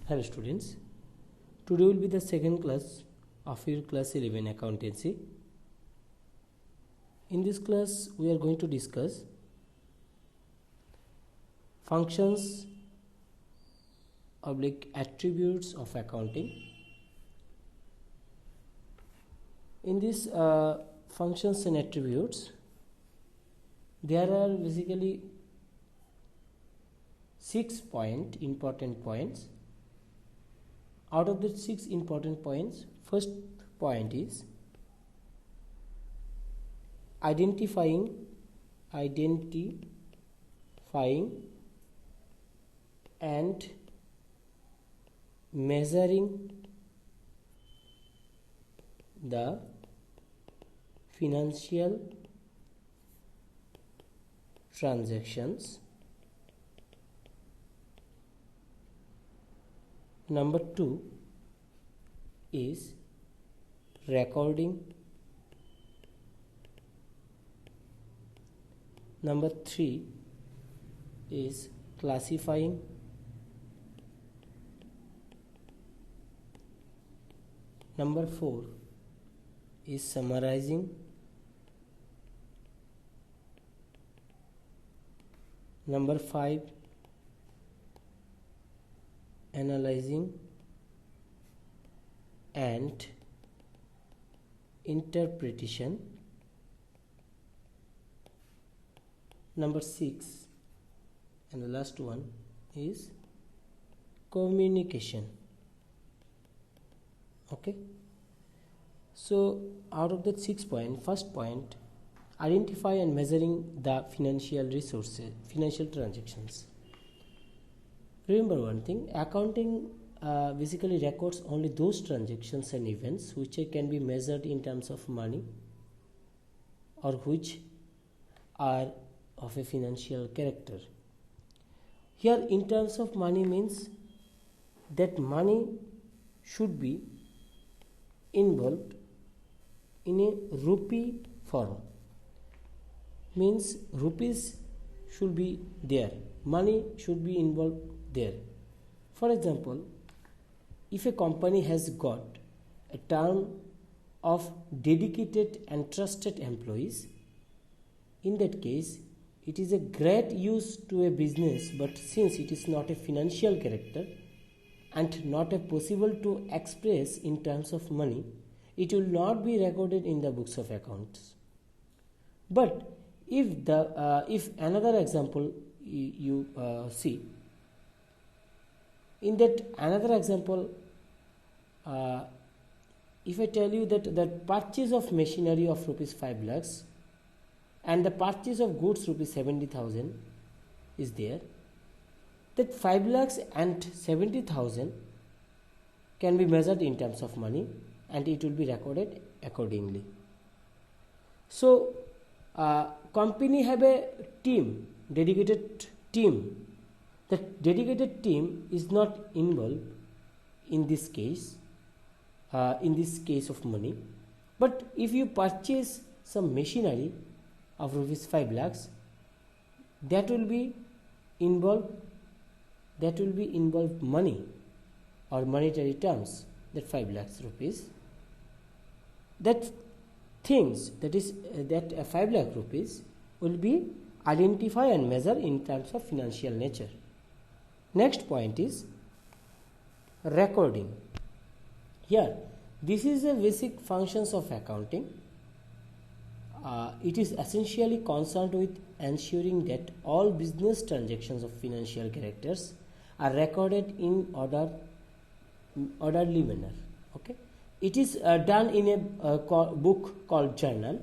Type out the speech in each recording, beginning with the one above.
Hello students, today will be the second class of your class 11 accountancy. In this class we are going to discuss functions oblique attributes of accounting. In this functions and attributes there are basically 6 important points. Out of the 6 important points, first point is identifying and measuring the financial transactions. Number 2 is recording. Number 3 is classifying. Number 4 is summarizing. Number 5 analyzing and interpretation. Number 6 and the last one is communication. Okay, so out of that 6 point, first point, identify and measuring the financial resources, financial transactions. Remember one thing, accounting basically records only those transactions and events which can be measured in terms of money or which are of a financial character. Here in terms of money means that money should be involved in a rupee form, means rupees should be there, money should be involved there. For example, if a company has got a term of dedicated and trusted employees, in that case it is a great use to a business, but since it is not a financial character and not a possible to express in terms of money, it will not be recorded in the books of accounts. But if another example you see, in that another example, if I tell you that the purchase of machinery of rupees 5 lakhs and the purchase of goods rupees 70,000 is there, that 5 lakhs and 70,000 can be measured in terms of money and it will be recorded accordingly. So company have a team, dedicated team. That dedicated team is not involved in this case of money. But if you purchase some machinery of rupees 5 lakhs, that will be involved money or monetary terms, that 5 lakhs rupees. That things that 5 lakh rupees will be identify and measure in terms of financial nature. Next point is recording. Here, this is the basic functions of accounting. It is essentially concerned with ensuring that all business transactions of financial characters are recorded in orderly manner. Okay, it is done in a book called journal,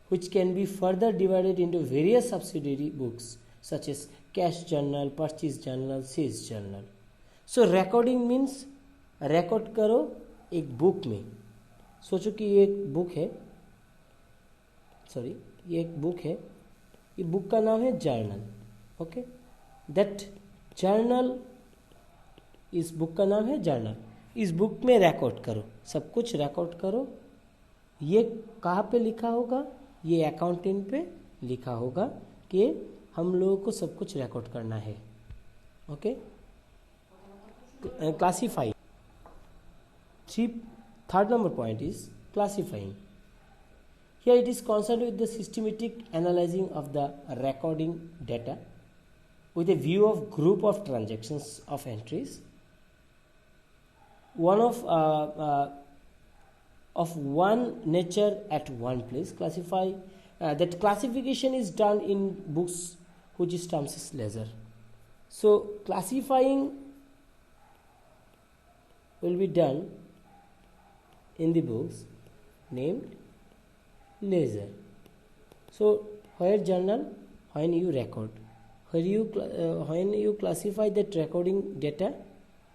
which can be further divided into various subsidiary books such as cash journal, purchase journal, sales journal. So recording means record करो एक book में. सोचो कि ये एक book है, ये एक बुक है, ये बुक का नाम है जर्नल. ओके, दैट जर्नल, इस बुक का नाम है जर्नल. इस बुक में रिकॉर्ड करो, सब कुछ रिकॉर्ड करो. ये कहाँ पे लिखा होगा? ये अकाउंटिंग पे लिखा होगा कि हम लोगों को सब कुछ रिकॉर्ड करना है. Okay, classifying. Third number point is classifying. Here it is concerned with the systematic analyzing of the recording data with a view of group of transactions of entries. One of one nature at one place. That classification is done in books which is terms as ledger. So classifying will be done in the books named ledger. So where journal, when you record, when you classify that recording data,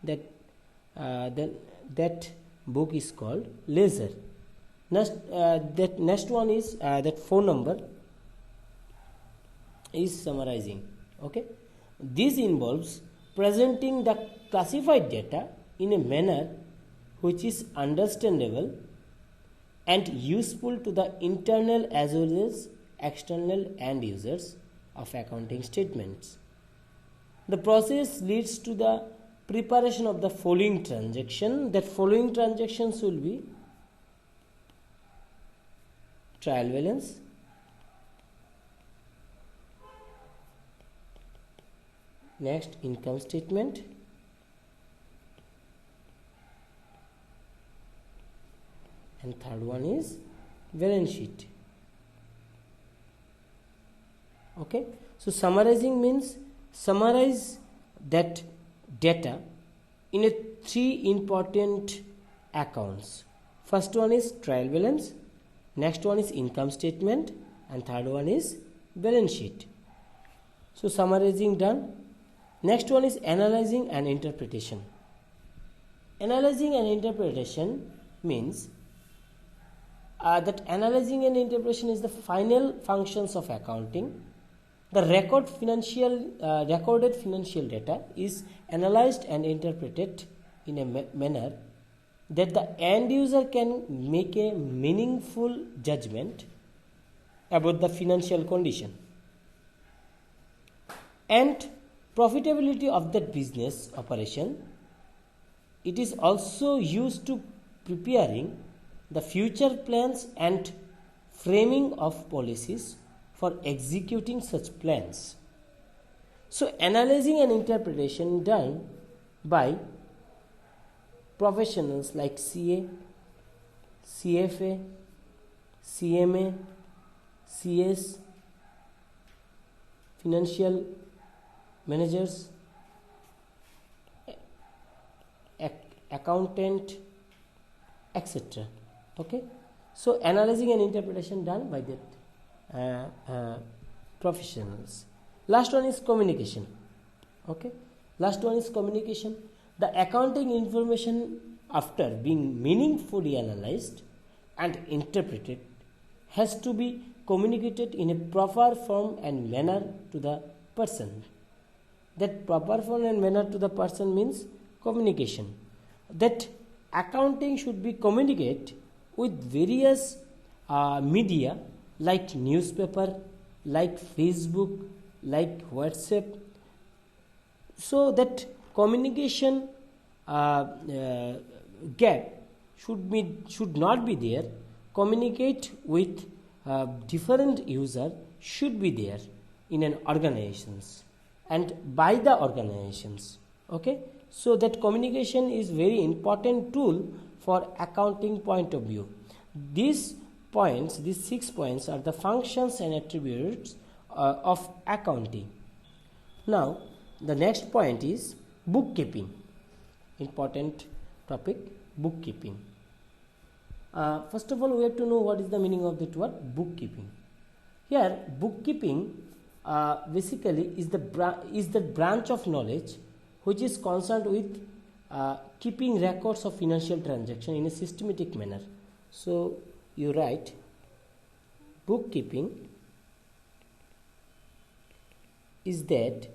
that book is called ledger. Next one is that phone number is summarizing. Okay, this involves presenting the classified data in a manner which is understandable and useful to the internal as well as external end users of accounting statements. The process leads to the preparation of the following transaction. That following transactions will be trial balance, next income statement, and third one is balance sheet. Okay, so summarizing means summarize that data in a three important accounts. First one is trial balance, next one is income statement, and third one is balance sheet. So summarizing done. Next one is analyzing and interpretation. Analyzing and interpretation means that analyzing and interpretation is the final functions of accounting. The recorded financial data is analyzed and interpreted in a manner that the end user can make a meaningful judgment about the financial condition and profitability of that business operation. It is also used to preparing the future plans and framing of policies for executing such plans. So analyzing and interpretation done by professionals like CA, CFA, CMA, CS, financial managers, accountant, etc. Okay, so analyzing and interpretation done by that professionals. Last one is communication. Okay, last one is communication. The accounting information, after being meaningfully analyzed and interpreted, has to be communicated in a proper form and manner to the person. That proper form and manner to the person means communication. That accounting should be communicated with various media like newspaper, like Facebook, like WhatsApp, so that communication gap should not be there. Communicate with different user should be there in an organizations and by the organizations. Okay, so that communication is very important tool for accounting point of view. These 6 points are the functions and attributes of accounting. Now the next point is bookkeeping. Important topic, bookkeeping. First of all, we have to know what is the meaning of that word bookkeeping. Here bookkeeping basically is the branch of knowledge which is concerned with keeping records of financial transaction in a systematic manner. So you write bookkeeping is that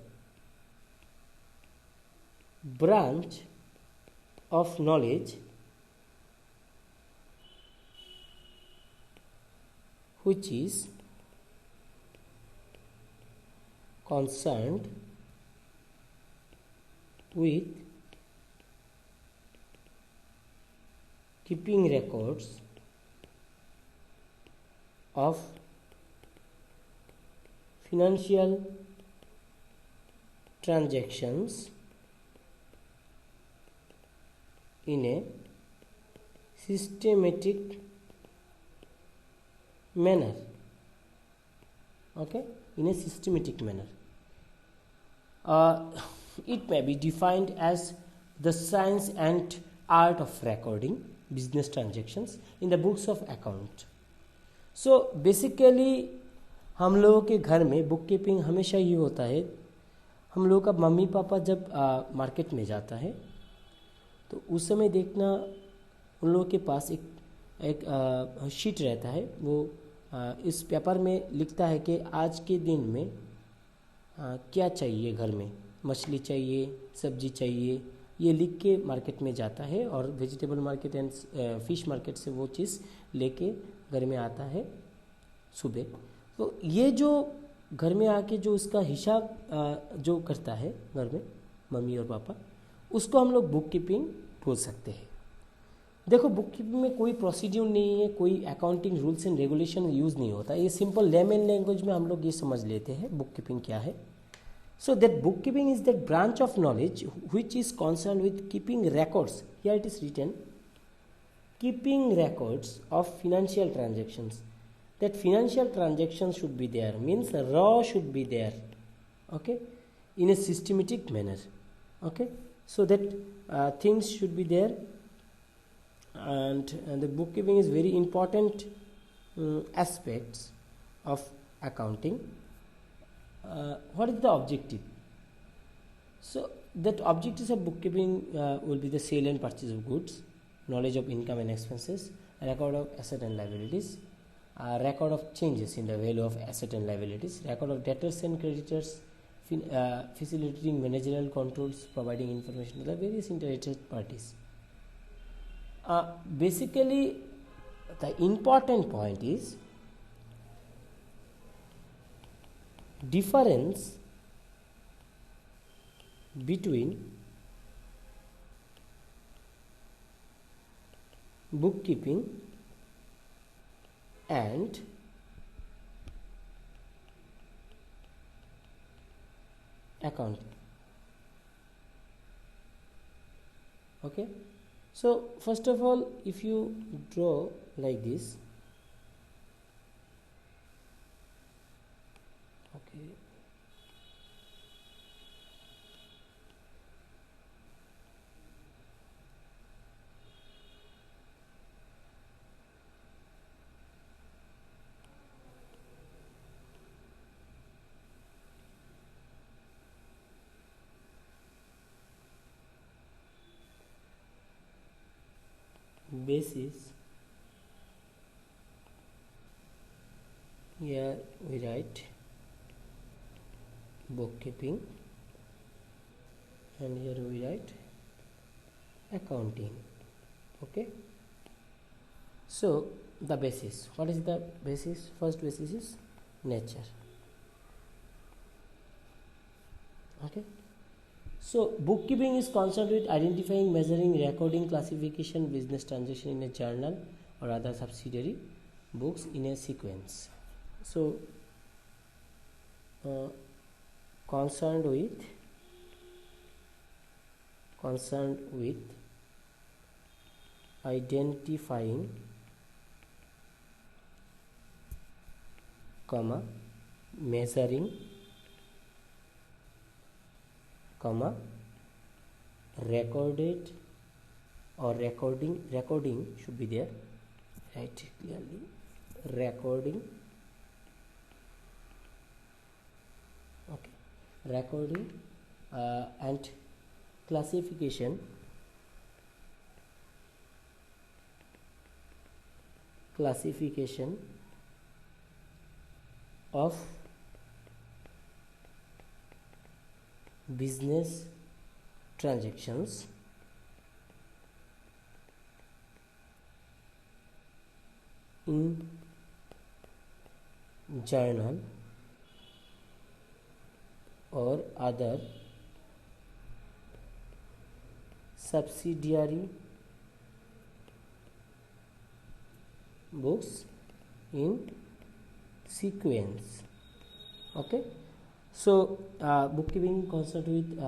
branch of knowledge which is concerned with keeping records of financial transactions in a systematic manner. Okay, in a systematic manner. It may be defined as the science and art of recording business transactions in the books of account. So basically हम लोगों के घर में book keeping हमेशा ये होता है, हम लोगों का मम्मी पापा जब मार्केट में जाता है तो उस समय देखना उन लोगों के पास एक शीट रहता है, वो इस पेपर में लिखता है कि आज के दिन में क्या चाहिए, घर में मछली चाहिए, सब्जी चाहिए, ये लिख के मार्केट में जाता है और vegetable market and fish market से वो चीज़ लेके घर में आता है सुबह। तो ये जो घर में आके जो उसका हिसाब जो करता है घर में मम्मी और पापा, उसको हम लोग बुक कीपिंग बोल सकते हैं। देखो बुक कीपिंग में कोई प्रोसीड्यूर नहीं है, कोई accounting rules and regulation use नहीं होता, ये सिंपल लेमन लैंग्वेज में हम लोग ये समझ लेते हैं बुक कीपिंग क्या है। So that bookkeeping is that branch of knowledge which is concerned with keeping records. Here it is written, keeping records of financial transactions. That financial transactions should be there, means raw should be there, okay, in a systematic manner, okay. So that things should be there, and the bookkeeping is very important aspects of accounting. What is the objective? So that objectives of bookkeeping will be the sale and purchase of goods, knowledge of income and expenses, record of asset and liabilities, record of changes in the value of asset and liabilities, record of debtors and creditors, facilitating managerial controls, providing information to the various interested parties. Basically the important point is difference between bookkeeping and accounting. Okay, so first of all, if you draw like this, okay, basis, here we write bookkeeping and here we write accounting. Okay, so the basis, what is the basis? First basis is nature. Okay, so bookkeeping is concerned with identifying, measuring, recording, classification business transaction in a journal or other subsidiary books in a sequence. So concerned with identifying, measuring, recorded or recording should be there, write clearly, recording, okay, recording and classification of business transactions in journal or other subsidiary books in sequence. Okay, so bookkeeping concerned with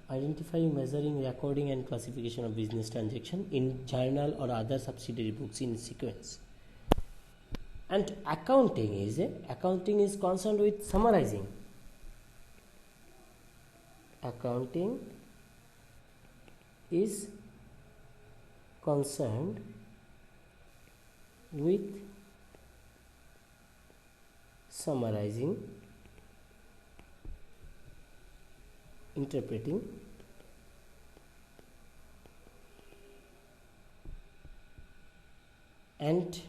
identifying, measuring, recording and classification of business transaction in journal or other subsidiary books in sequence. And accounting is concerned with summarizing. Accounting is concerned with summarizing, interpreting, and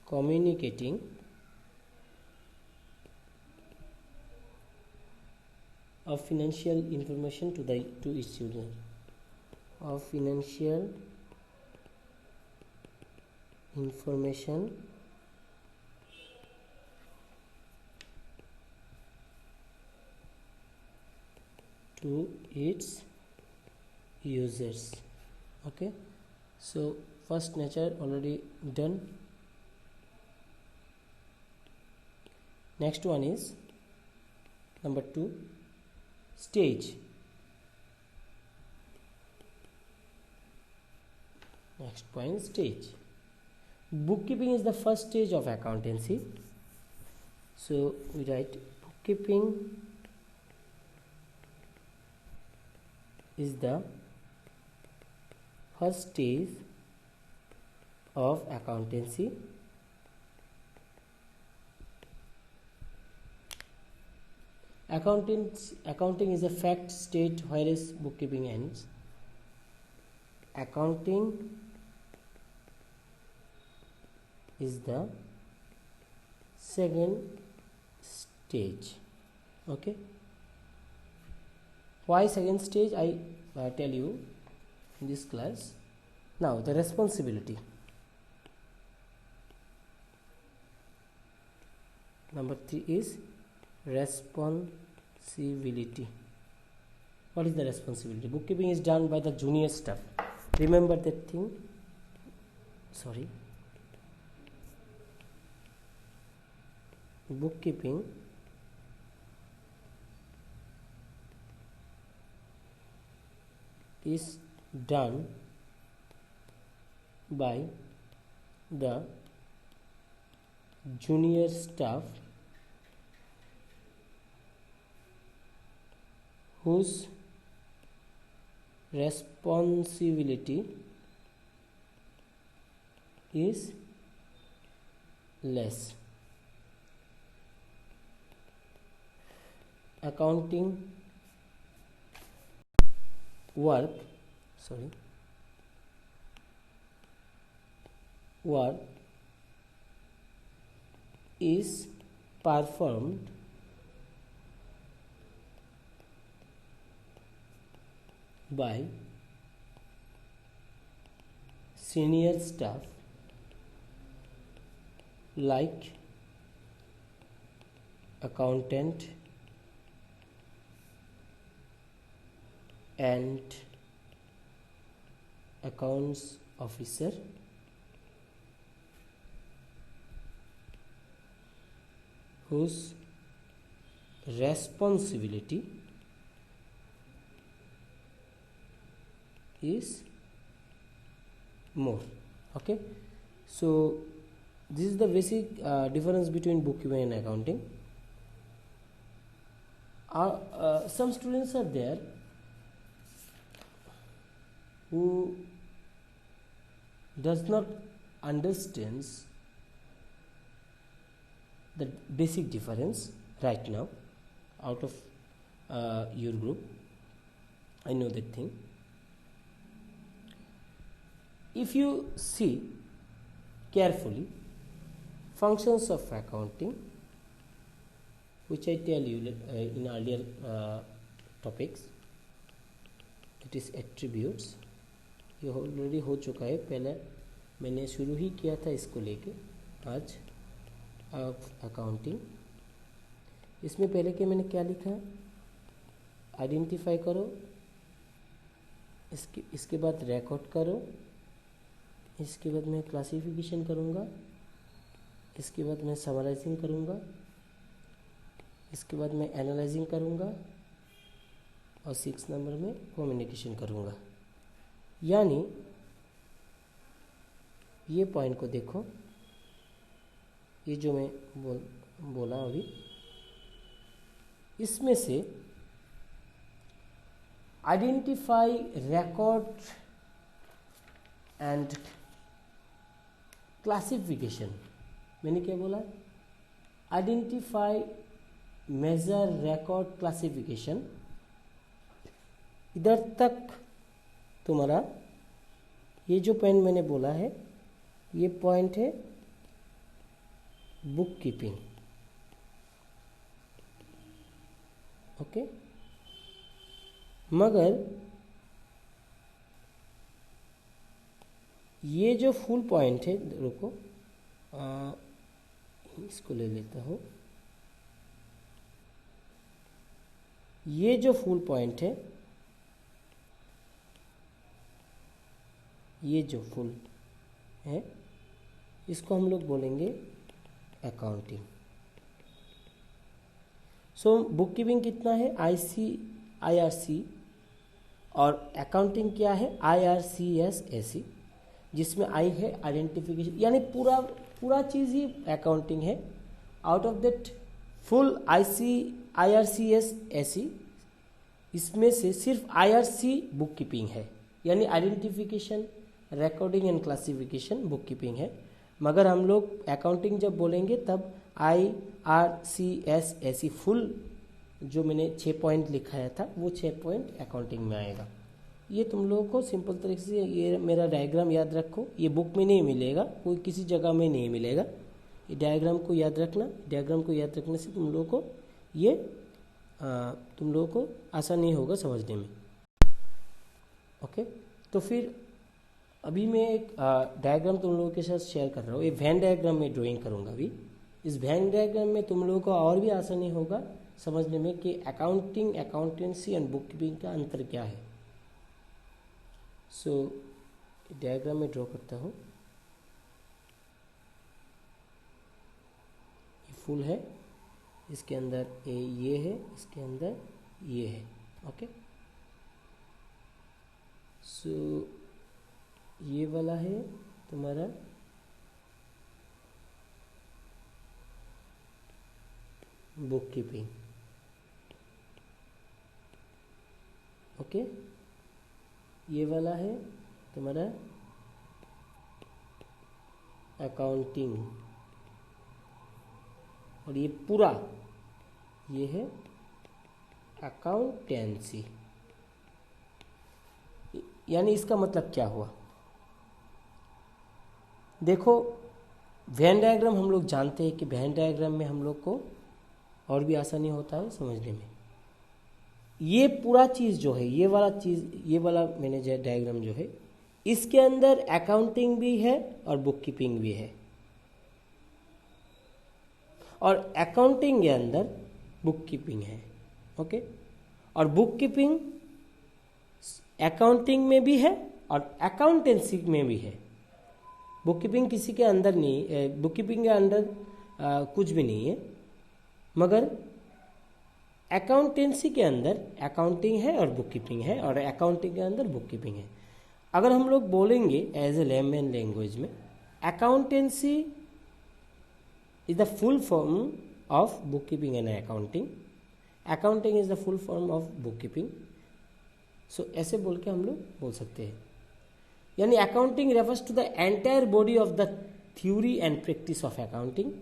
communicating of financial information to its user. Of financial information to its users. Okay, so first nature already done. Next one is number 2, stage. Next point, stage. Bookkeeping is the first stage of accountancy. So we write bookkeeping is the first stage of accountancy. Accounting is a fact state whereas bookkeeping ends. Accounting is the second stage. Okay, why second stage? I tell you in this class. Now the responsibility. Number 3 is responsibility. What is the responsibility? Bookkeeping is done by the junior staff. Remember that thing. Bookkeeping is done by the junior staff whose responsibility is less. Accounting work is performed by senior staff like accountant and accounts officer, whose responsibility is more. Okay, so this is the basic difference between bookkeeping and accounting. Some students are there who does not understands the basic difference right now out of your group. I know that thing. If you see carefully functions of accounting, which I tell you in earlier topics, it is attributes. ये already हो चुका है, पहले मैंने शुरू ही किया था इसको लेके आज अकाउंटिंग. इसमें पहले के मैंने क्या लिखा है, आइडेंटिफाई करो, इसके बाद रिकॉर्ड करो, इसके बाद मैं क्लासिफिकेशन करूँगा, इसके बाद मैं समराइजिंग करूँगा, इसके बाद मैं एनालाइजिंग करूँगा और 6 नंबर में कम्युनिकेशन करूँगा। यानी ये पॉइंट को देखो, ये जो मैं बोला अभी, इसमें से आइडेंटिफाई रिकॉर्ड एंड क्लासिफिकेशन, मैंने क्या बोला? आइडेंटिफाई, मेजर, रिकॉर्ड, क्लासिफिकेशन, इधर तक तुम्हारा ये जो पॉइंट मैंने बोला है, ये पॉइंट है बुक कीपिंग। ओके, मगर ये जो फुल पॉइंट है, रुको इसको ले लेता हूँ, ये जो फुल पॉइंट है, ये जो फुल है, इसको हम लोग बोलेंगे अकाउंटिंग। सो बुक कीपिंग कितना है? IRC, और अकाउंटिंग क्या है? IRCS, जिसमें आई है आइडेंटिफिकेशन, यानी पूरा चीज़ ही अकाउंटिंग है। Out of that full IRCS, इसमें से सिर्फ IRC बुक कीपिंग है, यानी identification, recording and classification book keeping है। मगर हम लोग अकाउंटिंग जब बोलेंगे तब IRCS फुल जो मैंने 6 पॉइंट लिखाया था, वो 6 पॉइंट अकाउंटिंग में आएगा। ये तुम लोगों को सिंपल तरीके से ये मेरा डायग्राम याद रखो, ये बुक में नहीं मिलेगा, कोई किसी जगह में नहीं मिलेगा। ये डायग्राम को याद रखना, डायग्राम को याद रखने से तुम लोगों को ये तुम लोगों को आसानी होगा समझने में। ओके, तो फिर अभी मैं एक डायग्राम तुम लोगों के साथ शेयर कर रहा हूँ। ये वैन डायग्राम में ड्राइंग करूँगा अभी। इस वैन डायग्राम में तुम लोगों को और भी आसानी होगा समझने में कि accounting, accountancy and book keeping का अंतर क्या है। सो डायग्राम में ड्रॉ करता हूँ। ये फुल है, इसके अंदर ये है, इसके अंदर ये है। ओके, सो ये वाला है तुम्हारा बुक कीपिंग। ओके, ये वाला है तुम्हारा अकाउंटिंग, और ये पूरा ये है अकाउंटेंसी। यानी इसका मतलब क्या हुआ? देखो, वैन डायग्राम हम लोग जानते हैं कि वैन डायग्राम में हम लोग को और भी आसानी होता है समझने में। ये पूरा चीज़ जो है, ये वाला चीज़, ये वाला मैंने जो डायग्राम जो है, इसके अंदर अकाउंटिंग भी है और बुक कीपिंग भी है, और अकाउंटिंग के अंदर बुक कीपिंग है। ओके, और बुक कीपिंग अकाउंटिंग में भी है और अकाउंटेंसी में भी है। बुक कीपिंग किसी के अंदर नहीं, बुक कीपिंग के अंदर कुछ भी नहीं है, मगर अकाउंटेंसी के अंदर अकाउंटिंग है और बुक कीपिंग है, और अकाउंटिंग के अंदर बुक कीपिंग है। अगर हम लोग बोलेंगे एज ए लेमन लैंग्वेज में, accountancy is the full form of book keeping and accounting, accounting is the full form of book keeping. So ऐसे बोल के हम लोग बोल सकते हैं। यानी accounting refers to the entire body of the theory and practice of accounting.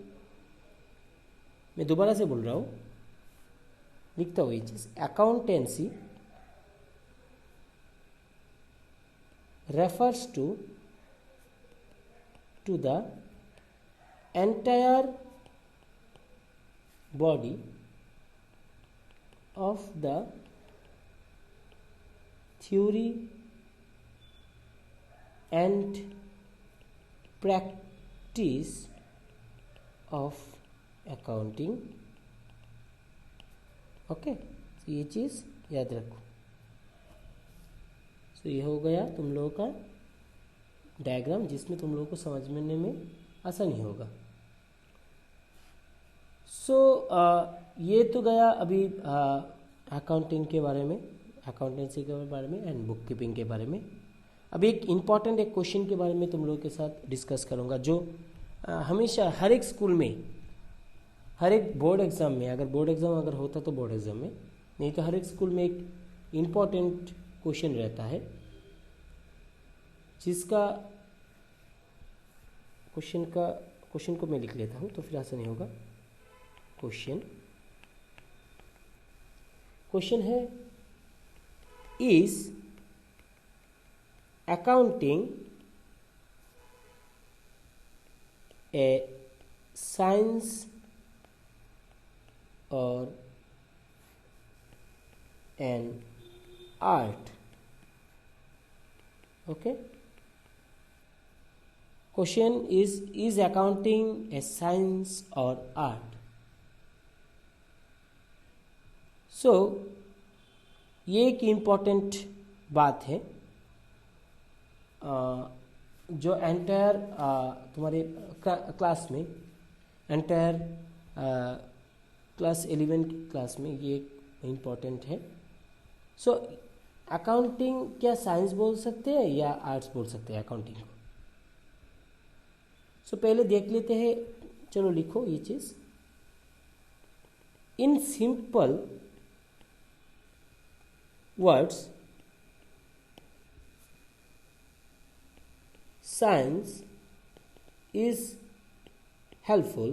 मैं दोबारा से बोल रहा हूँ, लिखता हुआ ये चीज, accountancy refers to the entire body of the theory and practice of accounting। Okay, ये चीज़ याद रखो। सो ये हो गया तुम लोगों का डायग्राम जिसमें तुम लोगों को समझने में आसानी होगा। ये तो गया अभी अकाउंटिंग के बारे में, अकाउंटेंसी के बारे में एंड बुक कीपिंग के बारे में। अभी एक इम्पॉर्टेंट एक क्वेश्चन के बारे में तुम लोगों के साथ डिस्कस करूँगा, जो हमेशा हर एक स्कूल में, हर एक बोर्ड एग्ज़ाम में, अगर बोर्ड एग्ज़ाम अगर होता तो बोर्ड एग्ज़ाम में, नहीं तो हर एक स्कूल में एक इम्पॉर्टेंट क्वेश्चन रहता है, जिसका क्वेश्चन को मैं लिख लेता हूँ तो फिर आसानी होगा। क्वेश्चन है, इज अकाउंटिंग ए साइंस और an art? Okay, question is accounting A science और आर्ट? सो ये एक इम्पॉर्टेंट बात है जो एंटायर तुम्हारे क्लास में, एंटायर क्लास 11 की क्लास में ये इम्पॉर्टेंट है। सो अकाउंटिंग क्या साइंस बोल सकते हैं या आर्ट्स बोल सकते हैं अकाउंटिंग को? सो पहले देख लेते हैं, चलो लिखो ये चीज़। In simple words, science is helpful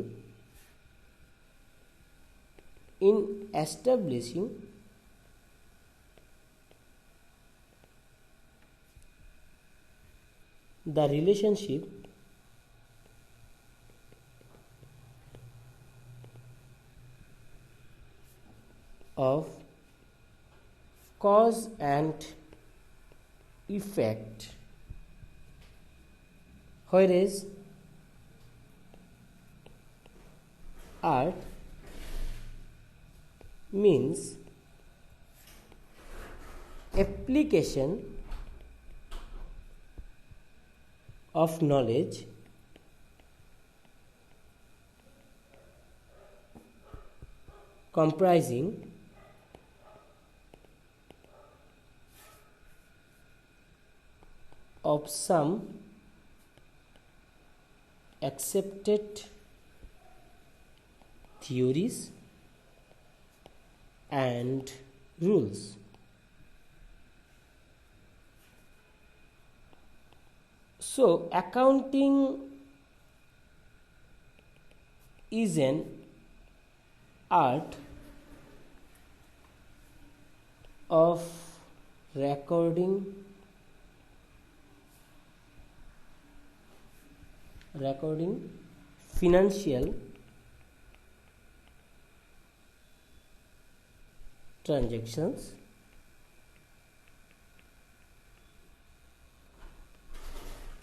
in establishing the relationship of cause and effect, whereas art means application of knowledge comprising of some accepted theories and rules. So accounting is an art of recording financial transactions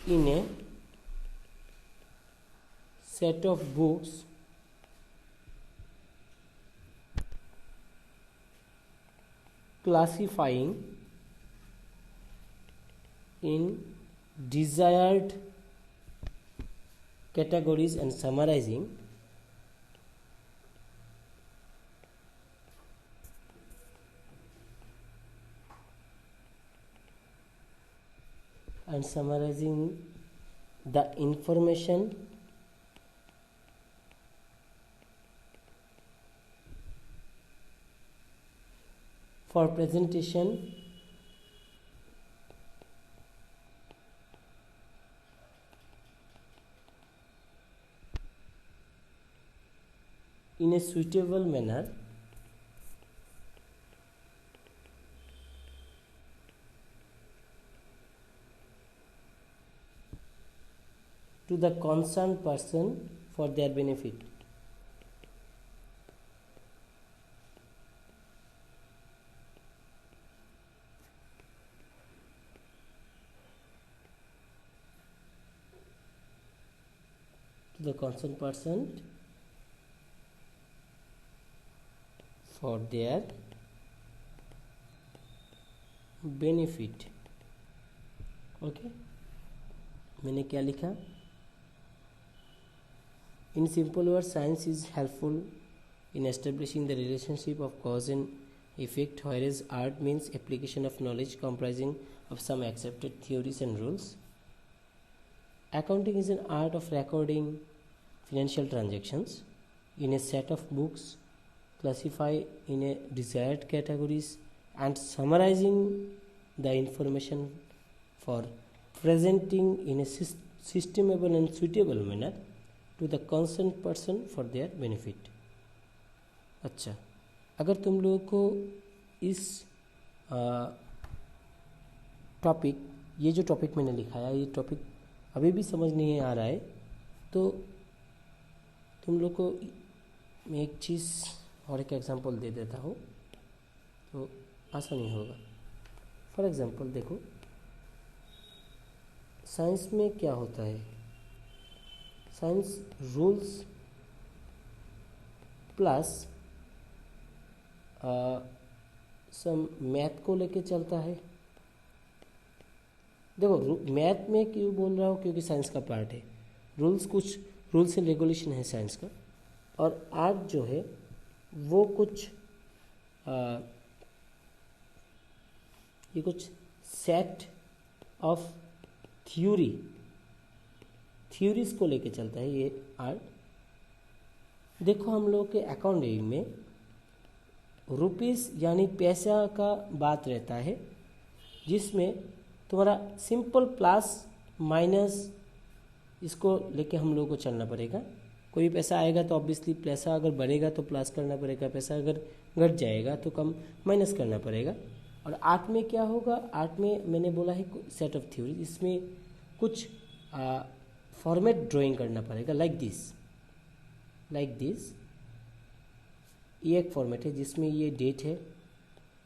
in a set of books classifying in desired categories and summarizing the information for presentation in a suitable manner to the concerned person for their benefit. To the concerned person for their benefit. Okay, मैंने क्या लिखा, in simple word science is helpful in establishing the relationship of cause and effect, whereas art means application of knowledge comprising of some accepted theories and rules. Accounting is an art of recording financial transactions in a set of books, classified in a desired categories, and summarizing the information for presenting in a systemable and suitable manner to the concerned person for their benefit. अच्छा, अगर तुम लोगों को इस topic, ये जो topic मैंने लिखा है, ये टॉपिक अभी भी समझ नहीं आ रहा है, तो तुम लोग को मैं एक चीज़ और एक एग्जांपल दे देता हूँ तो आसानी होगा। फॉर एग्जांपल देखो, साइंस में क्या होता है, साइंस रूल्स प्लस सम मैथ को लेके चलता है। देखो मैथ में क्यों बोल रहा हूँ, क्योंकि साइंस का पार्ट है, रूल्स कुछ रूल्स एंड रेगुलेशन है साइंस का, और आर्ट जो है वो कुछ ये कुछ सेट ऑफ थ्योरीज को लेके चलता है ये आर्ट। देखो हम लोग के अकाउंटिंग में रुपीस यानी पैसा का बात रहता है, जिसमें तुम्हारा सिंपल प्लस माइनस इसको लेके हम लोगों को चलना पड़ेगा। कोई पैसा आएगा तो ऑब्वियसली पैसा अगर बढ़ेगा तो प्लस करना पड़ेगा, पैसा अगर घट जाएगा तो कम माइनस करना पड़ेगा। और आर्ट में क्या होगा, आर्ट में मैंने बोला है सेट ऑफ थ्योरी, इसमें कुछ फॉर्मेट ड्राइंग करना पड़ेगा लाइक दिस। ये एक फॉर्मेट है जिसमें ये डेट है,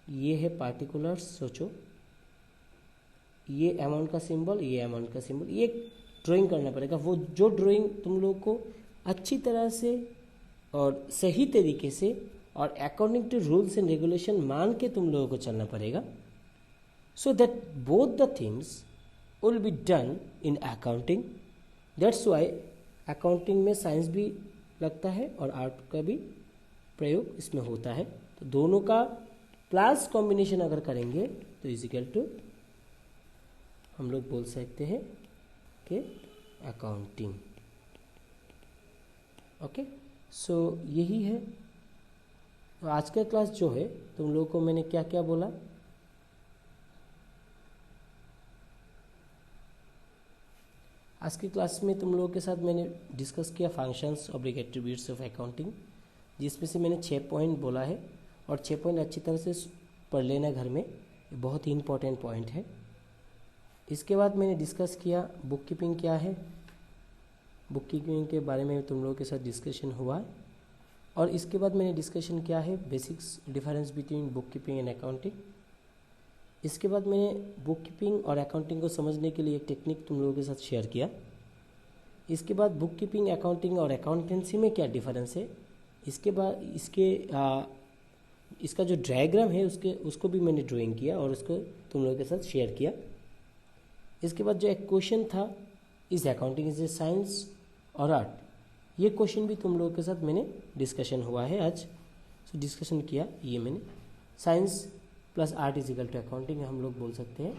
ये है पार्टिकुलर्स, सोचो ये अमाउंट का सिंबल, ये अमाउंट का सिंबल, ये ड्राइंग करना पड़ेगा। वो जो ड्राइंग तुम लोग को अच्छी तरह से और सही तरीके से और according to rules and regulation मान के तुम लोगों को चलना पड़ेगा, so that both the things will be done in accounting. That's why accounting में साइंस भी लगता है और आर्ट का भी प्रयोग इसमें होता है। तो दोनों का प्लस कॉम्बिनेशन अगर करेंगे तो इजिकल टू हम लोग बोल सकते हैं कि अकाउंटिंग। ओके, सो यही है। तो आज का क्लास जो है तुम लोगों को मैंने क्या क्या बोला, आज की क्लास में तुम लोगों के साथ मैंने डिस्कस किया functions oblique attributes of accounting, जिसमें से मैंने 6 पॉइंट बोला है, और 6 पॉइंट अच्छी तरह से पढ़ लेना घर में, बहुत ही इंपॉर्टेंट पॉइंट है। इसके बाद मैंने डिस्कस किया बुक कीपिंग क्या है, बुक कीपिंग के बारे में तुम लोगों के साथ डिस्कशन हुआ, और इसके बाद मैंने डिस्कशन किया है basics difference between book keeping and accounting. इसके बाद मैंने बुक कीपिंग और अकाउंटिंग को समझने के लिए एक टेक्निक तुम लोगों के साथ शेयर किया। इसके बाद बुक कीपिंग, अकाउंटिंग और अकाउंटेंसी में क्या डिफरेंस है, इसके बाद इसका जो डायग्राम है उसको भी मैंने ड्राइंग किया और उसको तुम लोगों के साथ शेयर किया। इसके बाद जो एक क्वेश्चन था, is accounting is a science और आर्ट, ये क्वेश्चन भी तुम लोगों के साथ मैंने डिस्कशन हुआ है आज। सो डिस्कशन किया, ये मैंने science plus art is equal to accounting हम लोग बोल सकते हैं,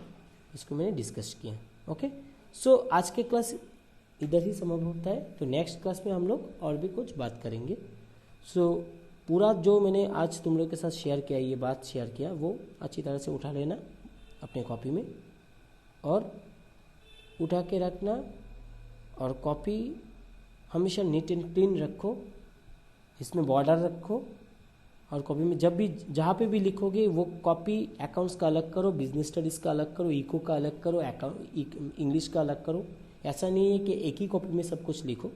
इसको मैंने डिस्कस किया। ओके, सो आज के क्लास इधर ही समाप्त होता है, तो नेक्स्ट क्लास में हम लोग और भी कुछ बात करेंगे। सो पूरा जो मैंने आज तुम लोग के साथ शेयर किया, ये बात शेयर किया, वो अच्छी तरह से उठा लेना अपने कॉपी में और उठा के रखना, और कॉपी हमेशा नीट एंड क्लीन रखो, इसमें बॉर्डर रखो, और कॉपी में जब भी जहाँ पे भी लिखोगे वो कॉपी अकाउंट्स का अलग करो, बिजनेस स्टडीज़ का अलग करो, इको का अलग करो, इंग्लिश का अलग करो। ऐसा नहीं है कि एक ही कॉपी में सब कुछ लिखो,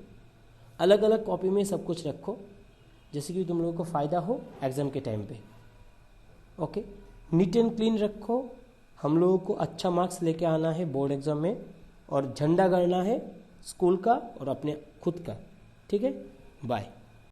अलग अलग कॉपी में सब कुछ रखो, जैसे कि तुम लोगों को फ़ायदा हो एग्ज़ाम के टाइम पे। ओके, नीट एंड क्लीन रखो, हम लोगों को अच्छा मार्क्स लेके आना है बोर्ड एग्ज़ाम में, और झंडा गाड़ना है स्कूल का और अपने खुद का। ठीक है, बाय।